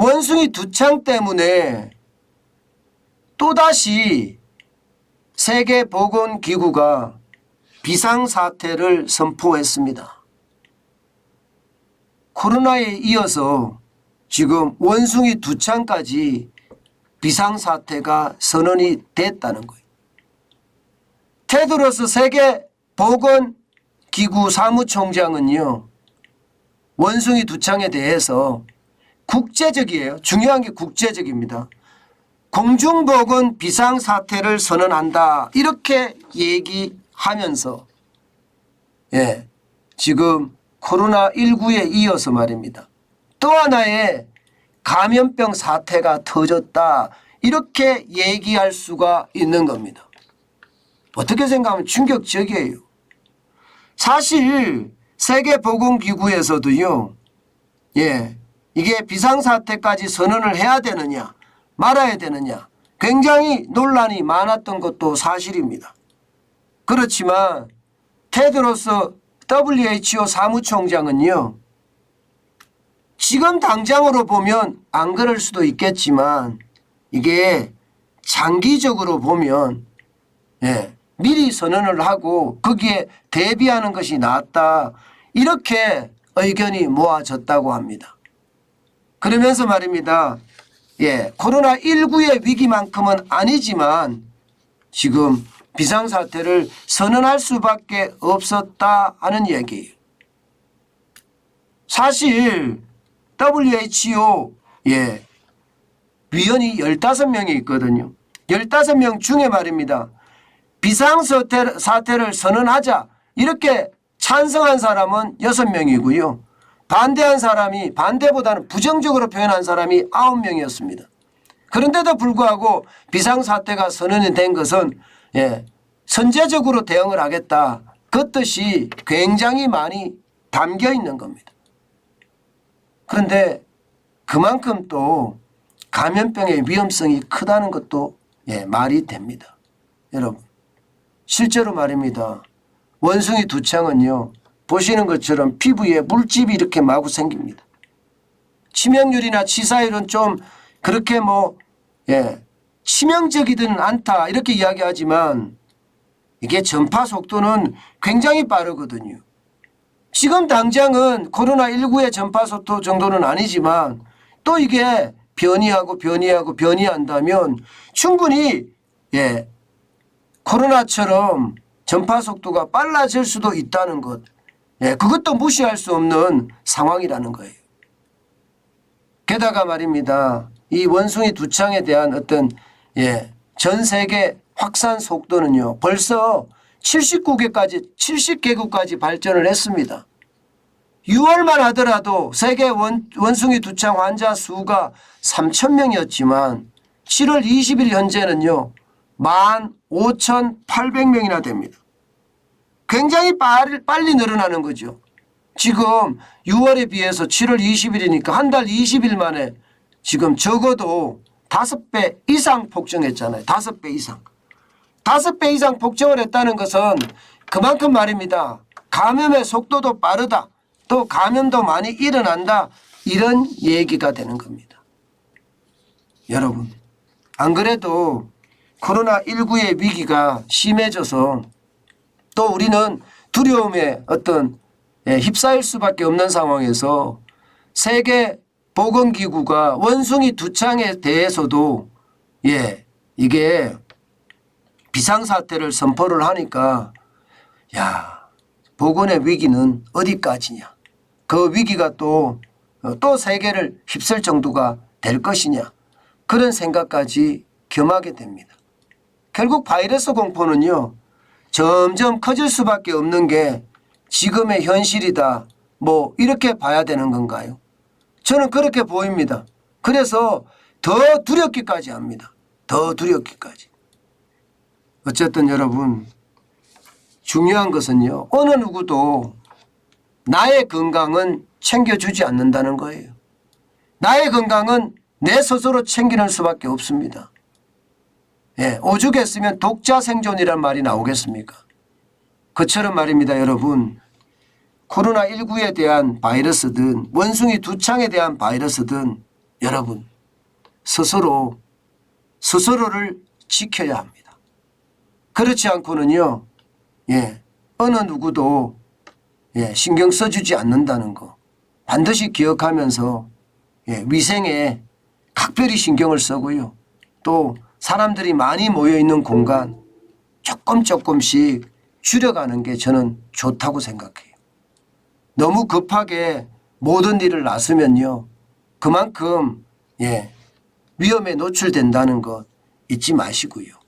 원숭이 두창 때문에 또다시 세계보건기구가 비상사태를 선포했습니다. 코로나에 이어서 지금 원숭이 두창까지 비상사태가 선언이 됐다는 거예요. 테드로스 세계보건기구 사무총장은요, 원숭이 두창에 대해서 국제적이에요. 중요한 게 국제적입니다. 공중보건 비상사태를 선언한다, 이렇게 얘기하면서 지금 코로나19에 이어서 말입니다, 또 하나의 감염병 사태가 터졌다, 이렇게 얘기할 수가 있는 겁니다. 어떻게 생각하면 충격적이에요. 사실 세계보건기구에서도요, 이게 비상사태까지 선언을 해야 되느냐 말아야 되느냐 굉장히 논란이 많았던 것도 사실입니다. 그렇지만 테드로스 WHO 사무총장은요, 지금 당장으로 보면 안 그럴 수도 있겠지만 이게 장기적으로 보면 미리 선언을 하고 거기에 대비하는 것이 낫다, 이렇게 의견이 모아졌다고 합니다. 그러면서 말입니다, 코로나19의 위기만큼은 아니지만 지금 비상사태를 선언할 수밖에 없었다 하는 얘기예요. 사실 WHO 위원이 15명이 있거든요. 15명 중에 말입니다, 비상사태를 선언하자 이렇게 찬성한 사람은 6명이고요. 반대한 사람이, 반대보다는 부정적으로 표현한 사람이 9명이었습니다. 그런데도 불구하고 비상사태가 선언이 된 것은 선제적으로 대응을 하겠다, 그 뜻이 굉장히 많이 담겨 있는 겁니다. 그런데 그만큼 또 감염병의 위험성이 크다는 것도 말이 됩니다. 여러분, 실제로 말입니다, 원숭이 두창은요, 보시는 것처럼 피부에 물집이 이렇게 마구 생깁니다. 치명률이나 치사율은 좀 그렇게 치명적이든 않다 이렇게 이야기하지만 이게 전파 속도는 굉장히 빠르거든요. 지금 당장은 코로나19의 전파 속도 정도는 아니지만 또 이게 변이한다면 충분히 코로나처럼 전파 속도가 빨라질 수도 있다는 것, 그것도 무시할 수 없는 상황이라는 거예요. 게다가 말입니다, 이 원숭이 두창에 대한 어떤 전 세계 확산 속도는요, 벌써 70개국까지 발전을 했습니다. 6월만 하더라도 세계 원숭이 두창 환자 수가 3,000명이었지만 7월 20일 현재는요 15,800명이나 됩니다. 굉장히 빨리 늘어나는 거죠. 지금 6월에 비해서 7월 20일이니까 한 달 20일 만에 지금 적어도 5배 이상 폭증했잖아요. 5배 이상. 5배 이상 폭증을 했다는 것은 그만큼 말입니다, 감염의 속도도 빠르다, 또 감염도 많이 일어난다, 이런 얘기가 되는 겁니다. 여러분, 안 그래도 코로나19의 위기가 심해져서 또 우리는 두려움에 휩싸일 수밖에 없는 상황에서 세계보건기구가 원숭이 두창에 대해서도 이게 비상사태를 선포를 하니까 보건의 위기는 어디까지냐, 그 위기가 또 세계를 휩쓸 정도가 될 것이냐, 그런 생각까지 겸하게 됩니다. 결국 바이러스 공포는요 점점 커질 수밖에 없는 게 지금의 현실이다, 이렇게 봐야 되는 건가요? 저는 그렇게 보입니다. 그래서 더 두렵기까지 합니다. 더 두렵기까지. 어쨌든 여러분, 중요한 것은요, 어느 누구도 나의 건강은 챙겨주지 않는다는 거예요. 나의 건강은 내 스스로 챙기는 수밖에 없습니다. 오죽했으면 독자 생존이란 말이 나오겠습니까? 그처럼 말입니다, 여러분. 코로나19에 대한 바이러스든 원숭이 두창에 대한 바이러스든 여러분 스스로를 지켜야 합니다. 그렇지 않고는요, 어느 누구도 신경 써주지 않는다는 거 반드시 기억하면서 위생에 각별히 신경을 쓰고요. 또 사람들이 많이 모여 있는 공간 조금씩 줄여가는 게 저는 좋다고 생각해요. 너무 급하게 모든 일을 나서면요, 그만큼 위험에 노출된다는 것 잊지 마시고요.